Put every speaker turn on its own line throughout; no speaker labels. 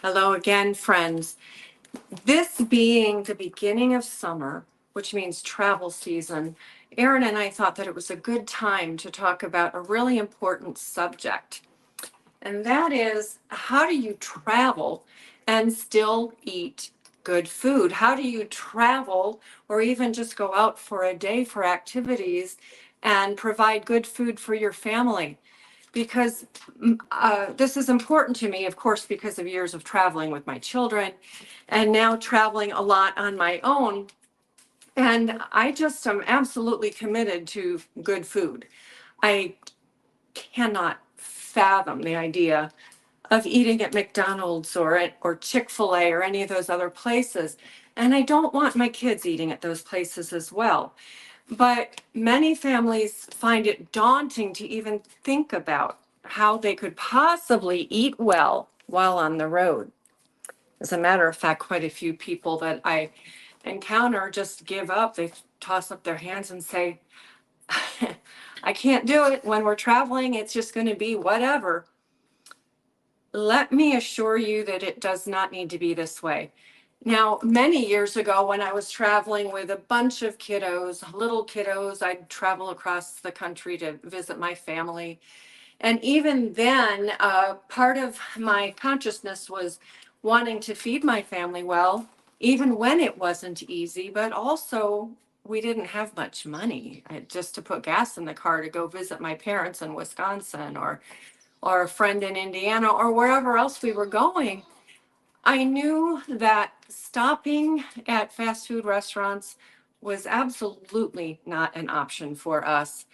Hello again, friends. This being the beginning of summer, which means travel season, Erin and I thought that it was a good time to talk about a really important subject. And that is, how do you travel and still eat good food? How do you travel or even just go out for a day for activities and provide good food for your family? Because this is important to me, of course, because of years of traveling with my children and now traveling a lot on my own. And I just am absolutely committed to good food. I cannot fathom the idea of eating at McDonald's or Chick-fil-A or any of those other places. And I don't want my kids eating at those places as well. But many families find it daunting to even think about how they could possibly eat well while on the road. As a matter of fact, quite a few people that I encounter just give up. They toss up their hands and say, I can't do it when we're traveling. It's just going to be whatever. Let me assure you that it does not need to be this way. Now, many years ago, when I was traveling with a bunch of kiddos, little kiddos, I'd travel across the country to visit my family. And even then, part of my consciousness was wanting to feed my family well, even when it wasn't easy, but also we didn't have much money just to put gas in the car to go visit my parents in Wisconsin or a friend in Indiana or wherever else we were going. I knew that stopping at fast food restaurants was absolutely not an option for us.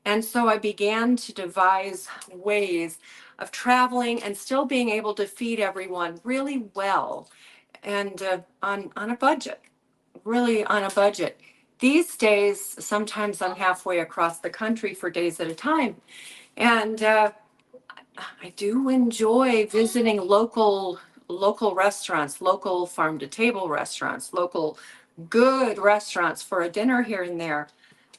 And so I began to devise ways of traveling and still being able to feed everyone really well and on a budget, really on a budget. These days, sometimes I'm halfway across the country for days at a time. And I do enjoy visiting local restaurants, local farm to table restaurants, local good restaurants for a dinner here and there.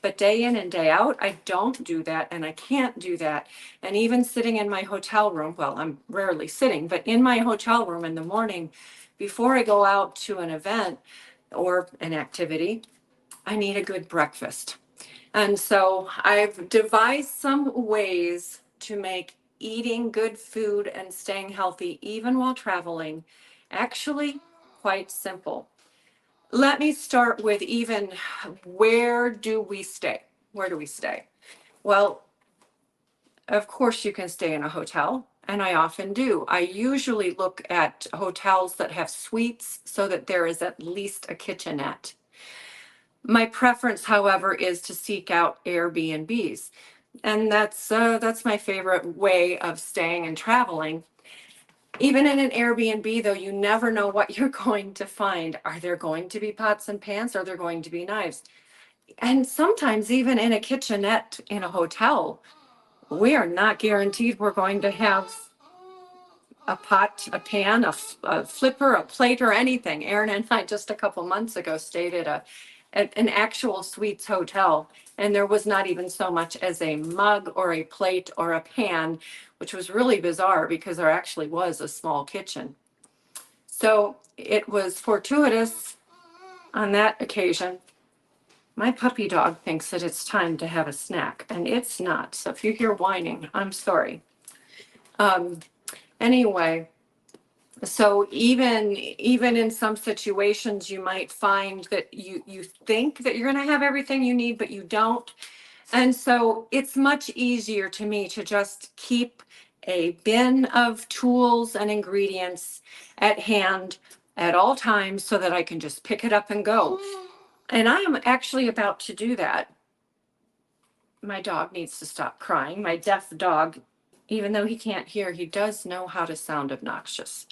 But day in and day out, I don't do that and I can't do that. And even sitting in my hotel room, well, I'm rarely sitting, but in my hotel room in the morning before I go out to an event or an activity, I need a good breakfast. And so I've devised some ways to make eating good food and staying healthy, even while traveling, actually quite simple. Let me start with even where do we stay? Where do we stay? Well, of course, you can stay in a hotel, and I often do. I usually look at hotels that have suites so that there is at least a kitchenette. My preference, however, is to seek out Airbnbs. And that's my favorite way of staying and traveling. Even in an Airbnb, though, you never know what you're going to find. Are there going to be pots and pans? Are there going to be knives? And sometimes even in a kitchenette in a hotel, we are not guaranteed we're going to have a pot, a pan, a flipper, a plate, or anything. Erin and I just a couple months ago stayed at an actual suites hotel, and there was not even so much as a mug or a plate or a pan, which was really bizarre because there actually was a small kitchen. So it was fortuitous on that occasion. My puppy dog thinks that it's time to have a snack, and it's not. So if you hear whining, I'm sorry. Um, anyway, so even in some situations, you might find that you think that you're going to have everything you need, but you don't. And so it's much easier to me to just keep a bin of tools and ingredients at hand at all times so that I can just pick it up and go. And I am actually about to do that. My dog needs to stop crying. My deaf dog, even though he can't hear, he does know how to sound obnoxious.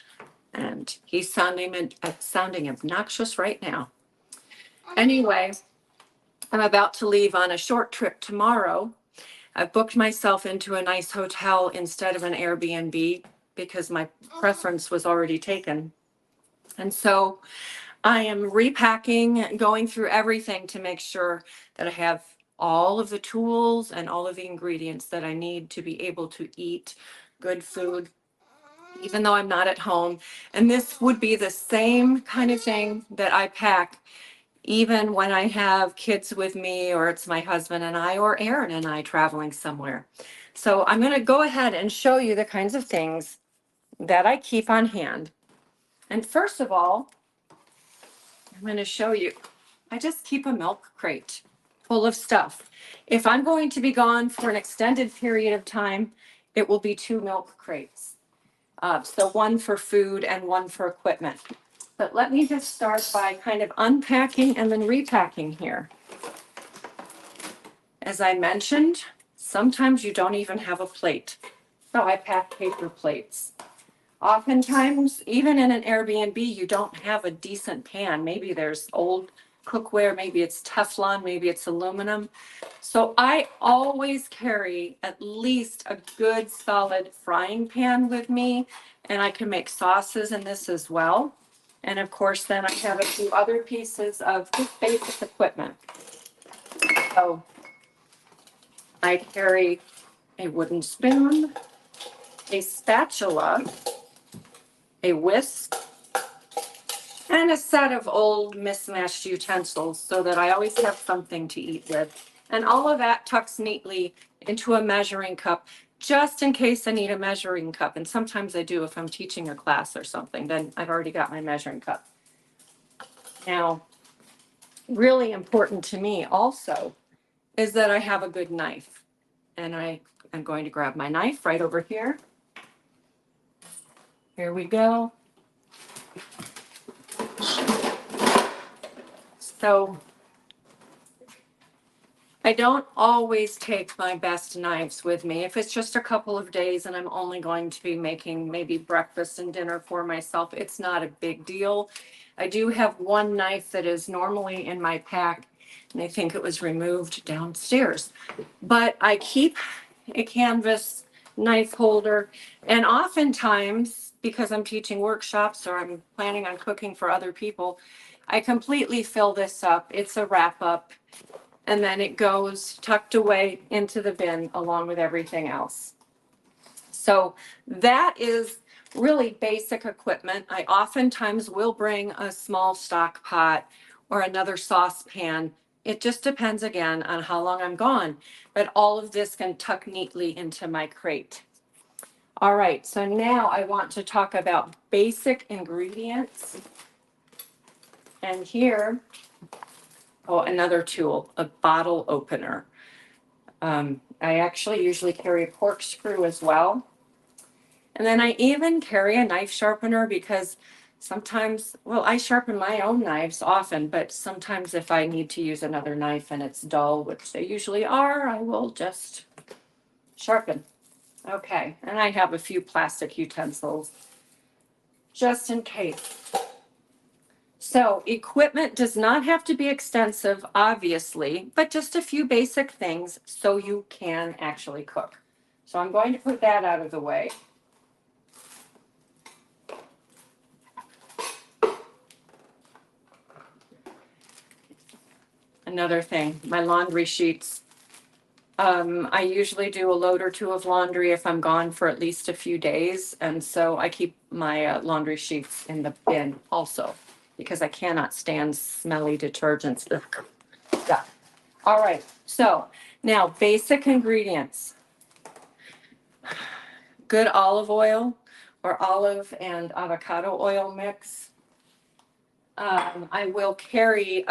And he's sounding obnoxious right now. Anyway, I'm about to leave on a short trip tomorrow. I've booked myself into a nice hotel instead of an Airbnb because my preference was already taken. And so I am repacking, going through everything to make sure that I have all of the tools and all of the ingredients that I need to be able to eat good food even though I'm not at home. And this would be the same kind of thing that I pack even when I have kids with me, or it's my husband and I, or Aaron and I traveling somewhere. So I'm going to go ahead and show you the kinds of things that I keep on hand. And first of all, I'm going to show you, I just keep a milk crate full of stuff. If I'm going to be gone for an extended period of time, it will be 2 milk crates. So one for food and one for equipment. But let me just start by kind of unpacking and then repacking here. As I mentioned, sometimes you don't even have a plate. So I pack paper plates. Oftentimes, even in an Airbnb, you don't have a decent pan. Maybe there's old cookware, maybe it's Teflon, maybe it's aluminum. So I always carry at least a good solid frying pan with me, and I can make sauces in this as well. And of course, then I have a few other pieces of just basic equipment. So I carry a wooden spoon, a spatula, a whisk, and a set of old mismatched utensils so that I always have something to eat with. And all of that tucks neatly into a measuring cup, just in case I need a measuring cup. And sometimes I do if I'm teaching a class or something, then I've already got my measuring cup. Now, really important to me also is that I have a good knife. And I'm going to grab my knife right over here. Here we go. So I don't always take my best knives with me. If it's just a couple of days and I'm only going to be making maybe breakfast and dinner for myself, it's not a big deal. I do have one knife that is normally in my pack, and I think it was removed downstairs. But I keep a canvas knife holder, and oftentimes, because I'm teaching workshops or I'm planning on cooking for other people, I completely fill this up. It's a wrap up, and then it goes tucked away into the bin along with everything else. So that is really basic equipment. I oftentimes will bring a small stock pot or another saucepan. It just depends again on how long I'm gone, but all of this can tuck neatly into my crate. All right, so now I want to talk about basic ingredients. And here, oh, another tool, a bottle opener. I actually usually carry a corkscrew as well. And then I even carry a knife sharpener because sometimes, well, I sharpen my own knives often, but sometimes if I need to use another knife and it's dull, which they usually are, I will just sharpen. Okay, and I have a few plastic utensils just in case. So equipment does not have to be extensive, obviously, but just a few basic things so you can actually cook. So I'm going to put that out of the way. Another thing, my laundry sheets. I usually do a load or two of laundry if I'm gone for at least a few days. And so I keep my laundry sheets in the bin also because I cannot stand smelly detergents. Ugh. Yeah. All right. So now basic ingredients. Good olive oil or olive and avocado oil mix. I will carry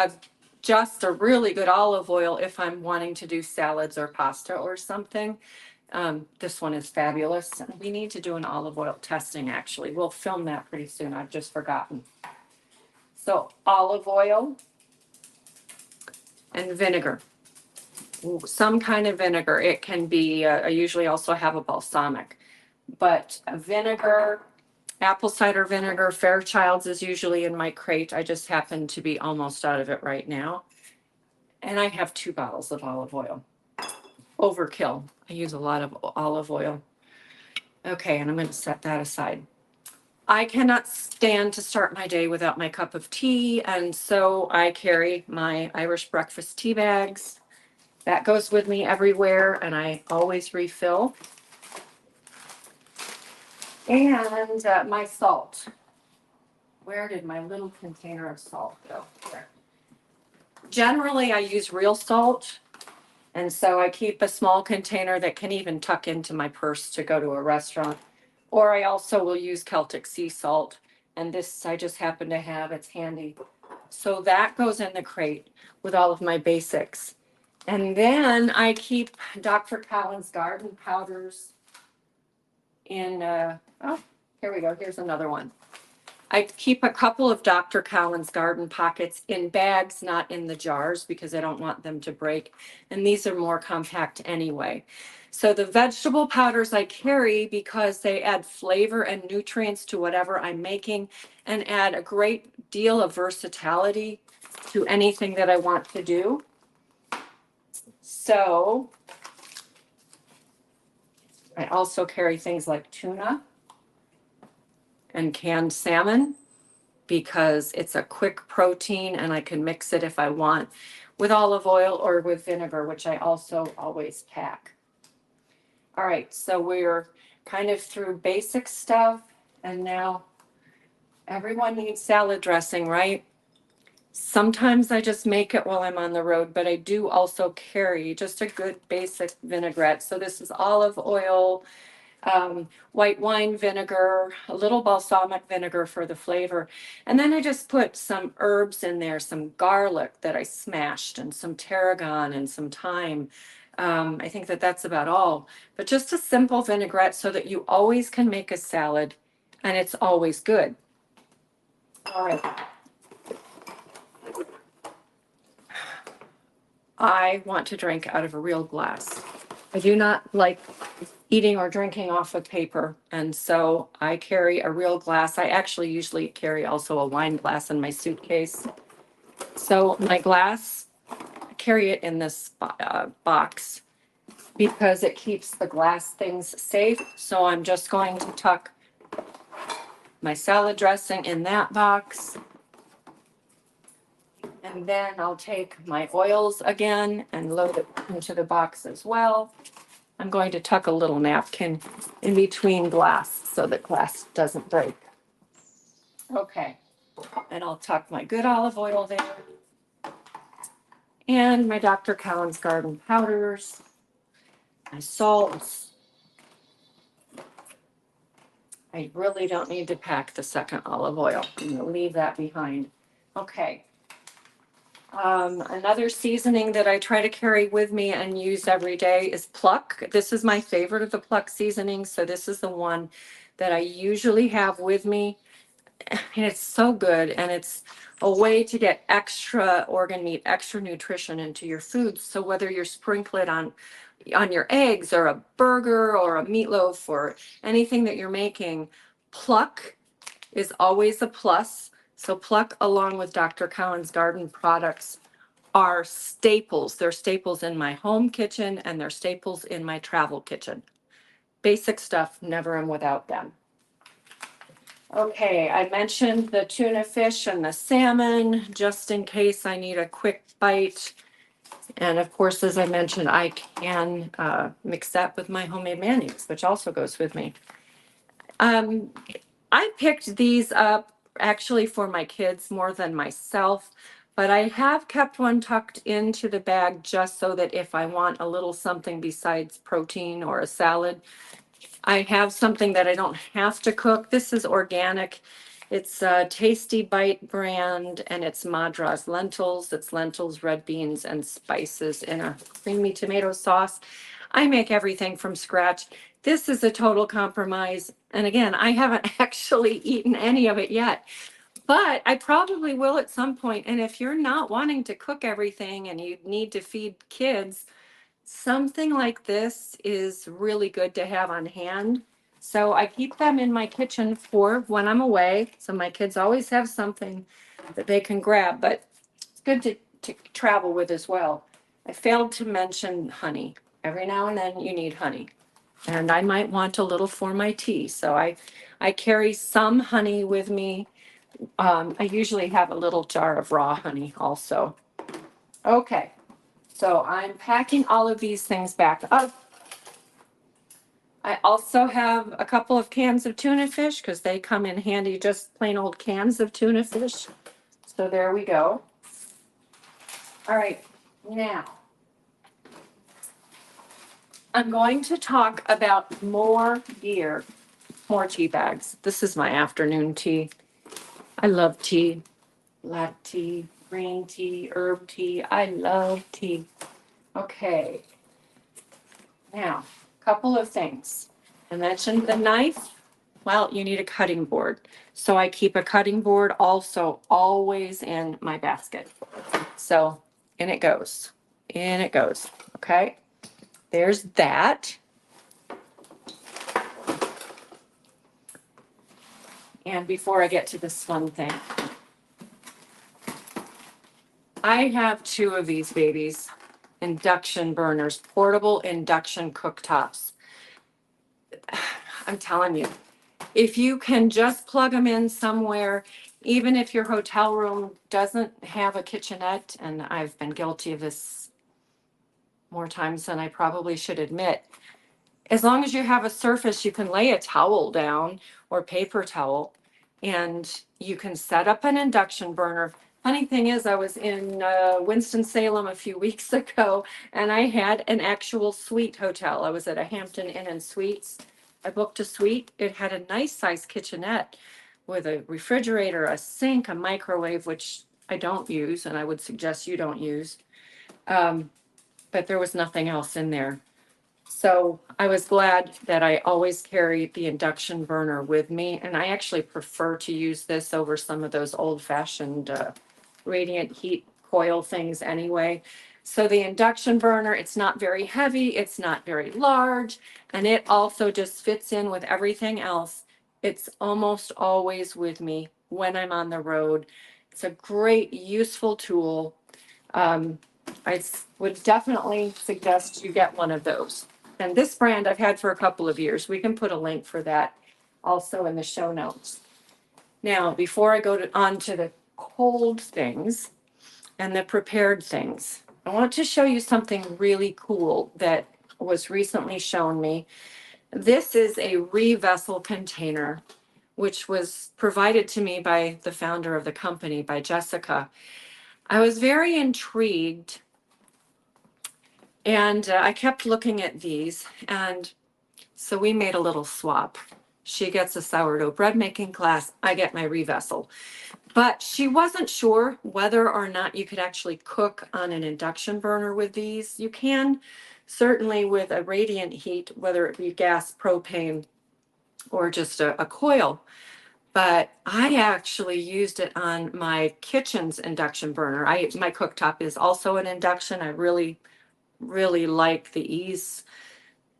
just a really good olive oil if I'm wanting to do salads or pasta or something. This one is fabulous. We need to do an olive oil testing, actually. We'll film that pretty soon. I've just forgotten. So olive oil and vinegar. Some kind of vinegar. It can be, I usually also have a balsamic, but a vinegar, apple cider vinegar, Fairchild's is usually in my crate. I just happen to be almost out of it right now. And I have 2 bottles of olive oil. Overkill. I use a lot of olive oil. Okay, and I'm going to set that aside. I cannot stand to start my day without my cup of tea, and so I carry my Irish breakfast tea bags. That goes with me everywhere, and I always refill. And my salt. Where did my little container of salt go? Here. Generally, I use real salt. And so I keep a small container that can even tuck into my purse to go to a restaurant. Or I also will use Celtic sea salt. And this I just happen to have, it's handy. So that goes in the crate with all of my basics. And then I keep Dr. Collins garden powders in, oh, here we go, here's another one. I keep a couple of Dr. Collins garden pockets in bags, not in the jars, because I don't want them to break. And these are more compact anyway. So the vegetable powders I carry because they add flavor and nutrients to whatever I'm making and add a great deal of versatility to anything that I want to do. So I also carry things like tuna and canned salmon, because it's a quick protein and I can mix it if I want with olive oil or with vinegar, which I also always pack. All right, so we're kind of through basic stuff, and now everyone needs salad dressing, right? Sometimes I just make it while I'm on the road, but I do also carry just a good basic vinaigrette. So this is olive oil, white wine vinegar, a little balsamic vinegar for the flavor. And then I just put some herbs in there, some garlic that I smashed and some tarragon and some thyme. I think that that's about all, but just a simple vinaigrette so that you always can make a salad and it's always good. All right. I want to drink out of a real glass. I do not like eating or drinking off of paper. And so I carry a real glass. I actually usually carry also a wine glass in my suitcase. So my glass, I carry it in this box because it keeps the glass things safe. So I'm just going to tuck my salad dressing in that box. And then I'll take my oils again and load it into the box as well. I'm going to tuck a little napkin in between glass so that glass doesn't break. Okay, and I'll tuck my good olive oil there. And my Dr. Collins garden powders, my salts. I really don't need to pack the second olive oil. I'm gonna leave that behind. Okay. Another seasoning that I try to carry with me and use every day is Pluck. This is my favorite of the Pluck seasonings. So this is the one that I usually have with me. And it's so good. And it's a way to get extra organ meat, extra nutrition into your foods. So whether you're sprinkle it on your eggs or a burger or a meatloaf or anything that you're making, Pluck is always a plus. So Pluck, along with Dr. Collins garden products, are staples. They're staples in my home kitchen and they're staples in my travel kitchen. Basic stuff, never am without them. Okay, I mentioned the tuna fish and the salmon, just in case I need a quick bite. And of course, as I mentioned, I can mix that with my homemade mayonnaise, which also goes with me. I picked these up actually for my kids more than myself, but I have kept one tucked into the bag just so that if I want a little something besides protein or a salad, I have something that I don't have to cook. This is organic. It's a Tasty Bite brand, and it's Madras lentils. It's lentils, red beans, and spices in a creamy tomato sauce. I make everything from scratch. This is a total compromise. And again, I haven't actually eaten any of it yet, but I probably will at some point. And if you're not wanting to cook everything and you need to feed kids, something like this is really good to have on hand. So I keep them in my kitchen for when I'm away. So my kids always have something that they can grab, but it's good to travel with as well. I failed to mention honey. Every now and then you need honey. And I might want a little for my tea. So I carry some honey with me. I usually have a little jar of raw honey also. Okay. So I'm packing all of these things back up. I also have a couple of cans of tuna fish because they come in handy, just plain old cans of tuna fish. So there we go. All right, now I'm going to talk about more gear, more tea bags. This is my afternoon tea. I love tea, black tea, green tea, herb tea. I love tea. Okay, now, a couple of things. I mentioned the knife. Well, you need a cutting board. So I keep a cutting board also always in my basket. So in it goes, in it goes. Okay, there's that. And before I get to this fun thing, I have two of these babies, induction burners, portable induction cooktops. I'm telling you, if you can just plug them in somewhere, even if your hotel room doesn't have a kitchenette, and I've been guilty of this more times than I probably should admit, as long as you have a surface, you can lay a towel down or paper towel, and you can set up an induction burner. Funny thing is, I was in Winston-Salem a few weeks ago, and I had an actual suite hotel. I was at a Hampton Inn and Suites. I booked a suite. It had a nice sized kitchenette with a refrigerator, a sink, a microwave, which I don't use, and I would suggest you don't use. But there was nothing else in there. So I was glad that I always carry the induction burner with me, and I actually prefer to use this over some of those old-fashioned radiant heat coil things anyway. So the induction burner, it's not very heavy, it's not very large, and it also just fits in with everything else. It's almost always with me when I'm on the road. It's a great, useful tool. I would definitely suggest you get one of those. And this brand I've had for a couple of years. We can put a link for that also in the show notes. Now, before I go on to the cold things and the prepared things, I want to show you something really cool that was recently shown me. This is a ReVessel container, which was provided to me by the founder of the company, by Jessica. I was very intrigued, and I kept looking at these, and so we made a little swap. She gets a sourdough bread making class, I get my ReVessel. But she wasn't sure whether or not you could actually cook on an induction burner with these. You can certainly with a radiant heat, whether it be gas, propane, or just a coil. But I actually used it on my kitchen's induction burner. My cooktop is also an induction. I really, really like the ease,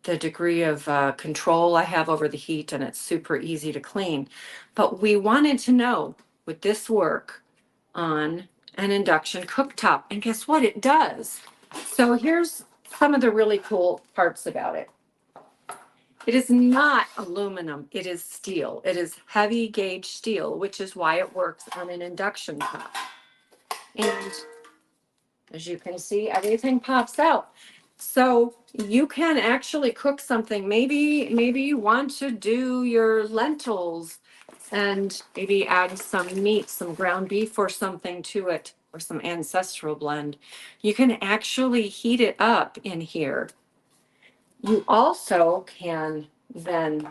the degree of control I have over the heat, and it's super easy to clean. But we wanted to know, would this work on an induction cooktop? And guess what? It does. So here's some of the really cool parts about it. It is not aluminum, it is steel. It is heavy gauge steel, which is why it works on an induction top. And as you can see, everything pops out. So you can actually cook something. Maybe you want to do your lentils and maybe add some meat, some ground beef or something to it, or some ancestral blend. You can actually heat it up in here. You also can then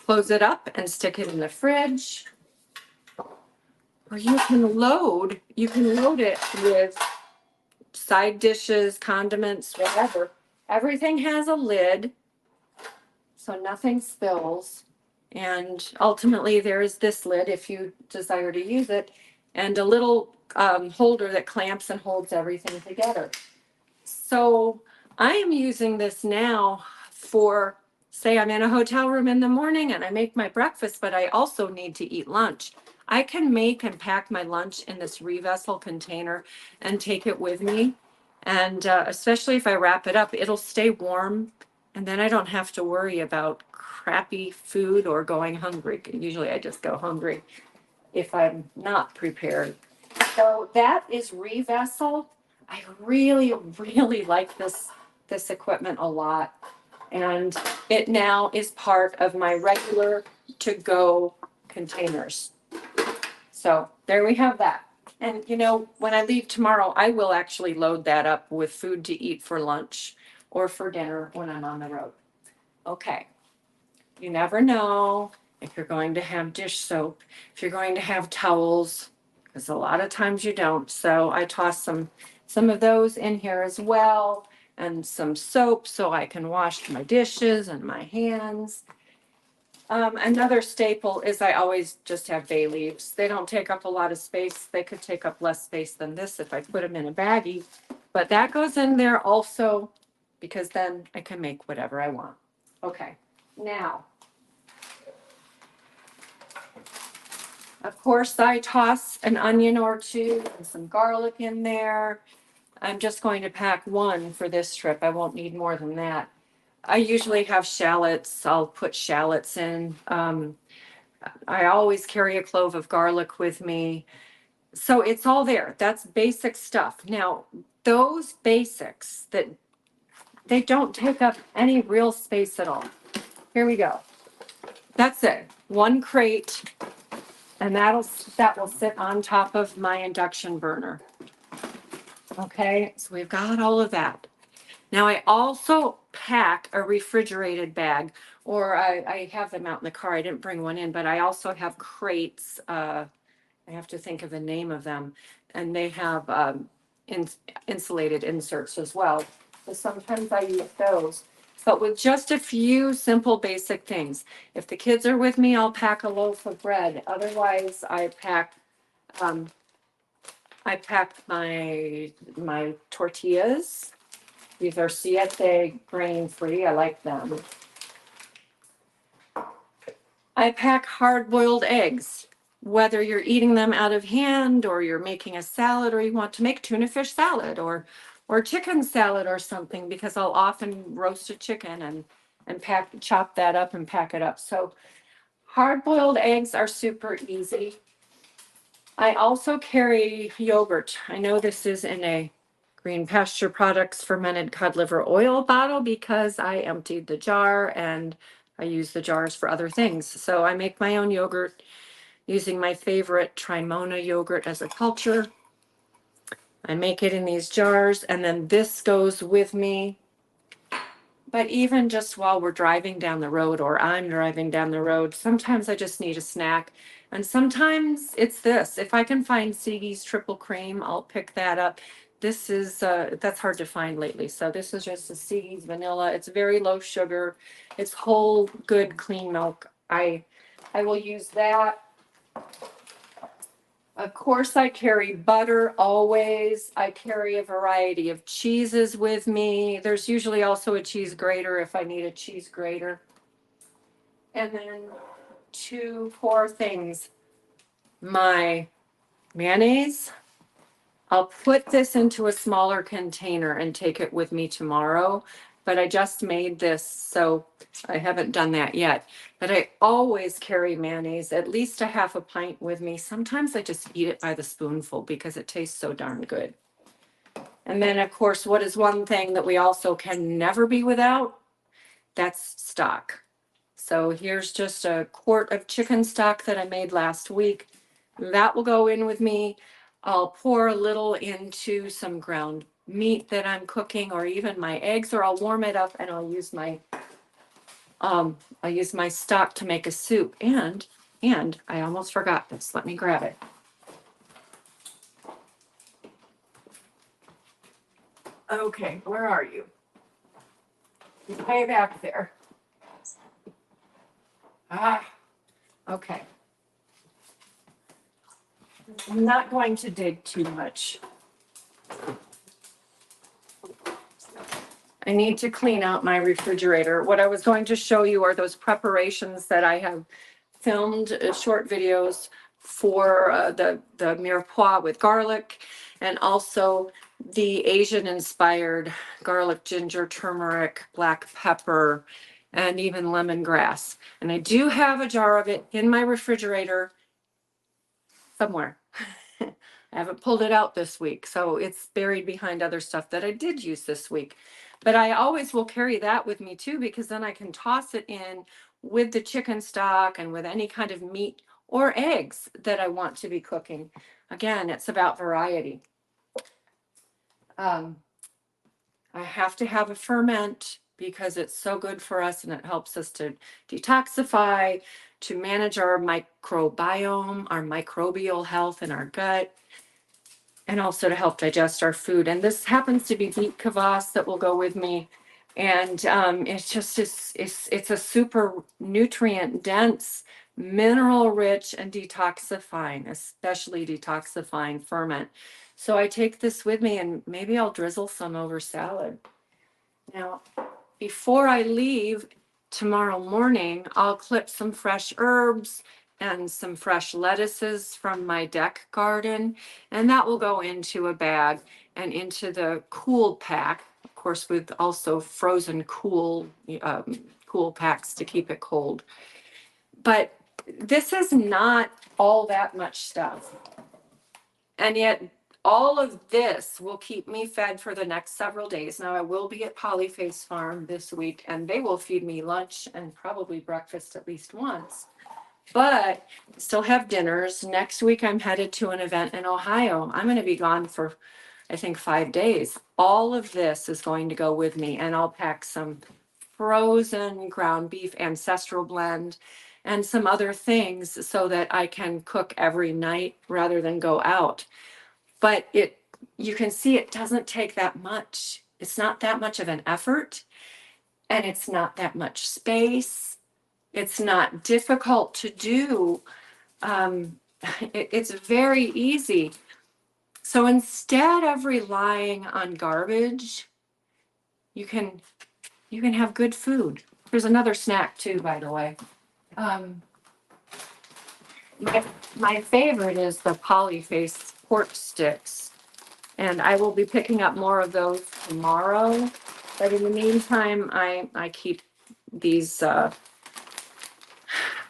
close it up and stick it in the fridge. Or you can load it with side dishes, condiments, whatever. Everything has a lid, so nothing spills. And ultimately, there is this lid if you desire to use it, and a little holder that clamps and holds everything together. So I am using this now for, say I'm in a hotel room in the morning and I make my breakfast, but I also need to eat lunch. I can make and pack my lunch in this ReVessel container and take it with me. And especially if I wrap it up, it'll stay warm. And then I don't have to worry about crappy food or going hungry. Usually I just go hungry if I'm not prepared. So that is ReVessel. I really, really like this this equipment a lot. And it now is part of my regular to-go containers. So there we have that. And you know, when I leave tomorrow, I will actually load that up with food to eat for lunch or for dinner when I'm on the road. Okay. You never know if you're going to have dish soap, if you're going to have towels, because a lot of times you don't. So I toss some of those in here as well, and some soap so I can wash my dishes and my hands. Another staple is I always just have bay leaves. They don't take up a lot of space. They could take up less space than this if I put them in a baggie, but that goes in there also because then I can make whatever I want. Okay, now, of course, I toss an onion or two and some garlic in there. I'm just going to pack one for this trip. I won't need more than that. I usually have shallots. I'll put shallots in. I always carry a clove of garlic with me. So it's all there. That's basic stuff. Now, those basics that they don't take up any real space at all. Here we go. That's it. One crate, and that will sit on top of my induction burner. Okay, so we've got all of that. Now I also pack a refrigerated bag, or I have them out in the car. I didn't bring one in, but I also have crates. I have to think of the name of them, and they have insulated inserts as well. So sometimes I use those, but with just a few simple basic things. If the kids are with me, I'll pack a loaf of bread. Otherwise, I pack my tortillas. These are CSA grain free. I like them. I pack hard boiled eggs, whether you're eating them out of hand or you're making a salad or you want to make tuna fish salad or chicken salad or something, because I'll often roast a chicken and chop that up and pack it up. So hard boiled eggs are super easy. I also carry yogurt. I know this is in a Green Pasture Products fermented cod liver oil bottle because I emptied the jar and I use the jars for other things. So I make my own yogurt using my favorite Trimona yogurt as a culture. I make it in these jars, and then this goes with me. But even just while we're driving down the road or I'm driving down the road, sometimes I just need a snack. And sometimes it's this. If I can find Siggy's triple cream, I'll pick that up. This is, that's hard to find lately. So this is just a Siggy's vanilla. It's very low sugar. It's whole, good, clean milk. I will use that. Of course, I carry butter always. I carry a variety of cheeses with me. There's usually also a cheese grater if I need a cheese grater. And then 2 core things. My mayonnaise. I'll put this into a smaller container and take it with me tomorrow, but I just made this, so I haven't done that yet. But I always carry mayonnaise, at least a half a pint with me. Sometimes I just eat it by the spoonful because it tastes so darn good. And then, of course, what is one thing that we also can never be without? That's stock. So here's just a quart of chicken stock that I made last week. That will go in with me. I'll pour a little into some ground meat that I'm cooking, or even my eggs, or I'll warm it up and I'll use my stock to make a soup. And I almost forgot this. Let me grab it. Okay, where are you? Way back there. Okay. I'm not going to dig too much. I need to clean out my refrigerator. What I was going to show you are those preparations that I have filmed, short videos for the mirepoix with garlic, and also the Asian inspired garlic, ginger, turmeric, black pepper, and even lemongrass. And I do have a jar of it in my refrigerator somewhere. I haven't pulled it out this week, so it's buried behind other stuff that I did use this week. But I always will carry that with me too, because then I can toss it in with the chicken stock and with any kind of meat or eggs that I want to be cooking. Again, it's about variety. Um, I have to have a ferment because it's so good for us and it helps us to detoxify, to manage our microbiome, our microbial health in our gut, and also to help digest our food. And this happens to be beet kvass that will go with me. And it's just, it's a super nutrient dense, mineral rich and detoxifying, especially detoxifying ferment. So I take this with me and maybe I'll drizzle some over salad. Now, before I leave tomorrow morning, I'll clip some fresh herbs and some fresh lettuces from my deck garden, and that will go into a bag and into the cool pack, of course, with also frozen cool packs to keep it cold. But this is not all that much stuff. And yet all of this will keep me fed for the next several days. Now I will be at Polyface Farm this week and they will feed me lunch and probably breakfast at least once. But still have dinners. Next week I'm headed to an event in Ohio. I'm going to be gone for I think 5 days. All of this is going to go with me and I'll pack some frozen ground beef ancestral blend and some other things so that I can cook every night rather than go out. But you can see it doesn't take that much. It's not that much of an effort and it's not that much space. It's not difficult to do. It's very easy. So instead of relying on garbage, you can have good food. There's another snack too, by the way. My favorite is the Polyface pork sticks. And I will be picking up more of those tomorrow. But in the meantime, I keep these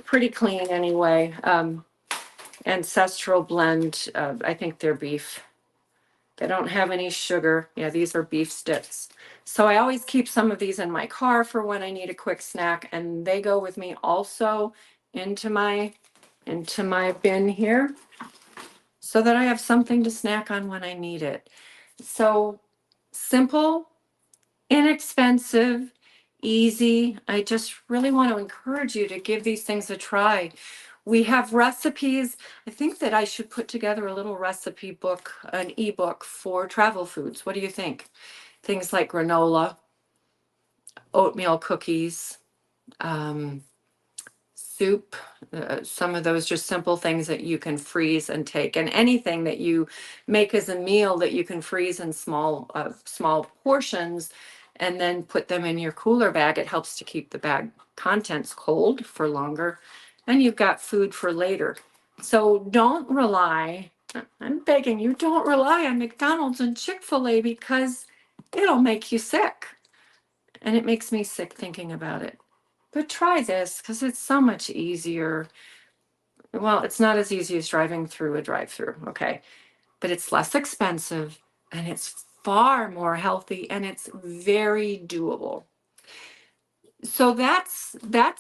pretty clean anyway. Ancestral blend, I think they're beef. They don't have any sugar. Yeah, these are beef sticks. So I always keep some of these in my car for when I need a quick snack. And they go with me also into my bin here so that I have something to snack on when I need it. So simple, inexpensive, easy. I just really want to encourage you to give these things a try. We have recipes. I think that I should put together a little recipe book, an ebook for travel foods. What do you think? Things like granola, oatmeal cookies, soup, some of those just simple things that you can freeze and take, and anything that you make as a meal that you can freeze in small portions and then put them in your cooler bag. It helps to keep the bag contents cold for longer and you've got food for later. So don't rely, I'm begging you, don't rely on McDonald's and Chick-fil-A because it'll make you sick. And it makes me sick thinking about it. But try this because it's so much easier. Well, it's not as easy as driving through a drive-through, okay? But it's less expensive and it's far more healthy and it's very doable. So that's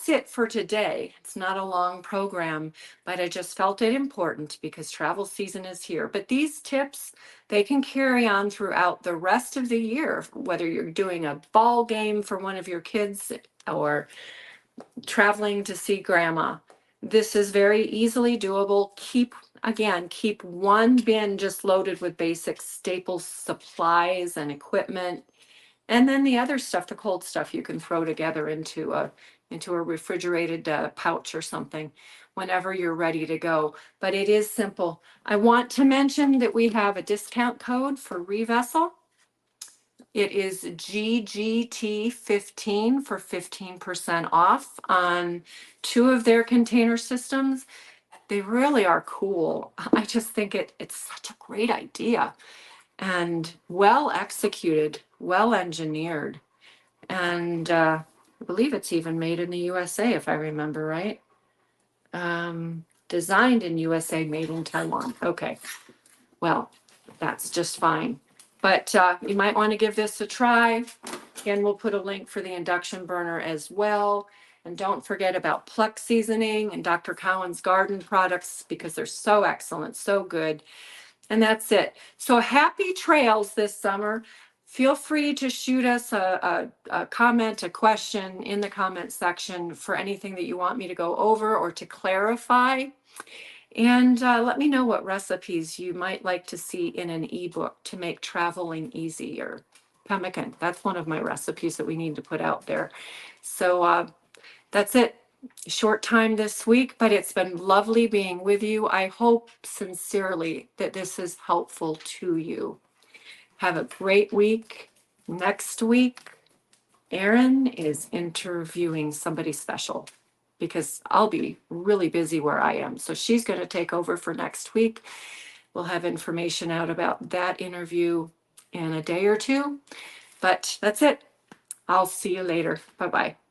it for today. It's not a long program, but I just felt it important because travel season is here. But these tips, they can carry on throughout the rest of the year, whether you're doing a ball game for one of your kids or traveling to see grandma. This is very easily doable. Keep one bin just loaded with basic staple supplies and equipment. And then the other stuff, the cold stuff, you can throw together into a refrigerated pouch or something whenever you're ready to go. But it is simple. I want to mention that we have a discount code for ReVessel. It is GGT15 for 15% off on 2 of their container systems. They really are cool. I just think it's such a great idea and well executed, well engineered. And I believe it's even made in the USA, if I remember right. Designed in USA, made in Taiwan. Okay, well, that's just fine. But you might want to give this a try. And we'll put a link for the induction burner as well. And don't forget about Pluck seasoning and Dr. Cowan's garden products because they're so excellent, so good. And that's it. So happy trails this summer. Feel free to shoot us a comment, a question in the comment section for anything that you want me to go over or to clarify. And let me know what recipes you might like to see in an ebook to make traveling easier. Pemmican, that's one of my recipes that we need to put out there. So that's it. Short time this week, but it's been lovely being with you. I hope sincerely that this is helpful to you. Have a great week. Next week, Erin is interviewing somebody special because I'll be really busy where I am. So she's going to take over for next week. We'll have information out about that interview in a day or two. But that's it. I'll see you later. Bye-bye.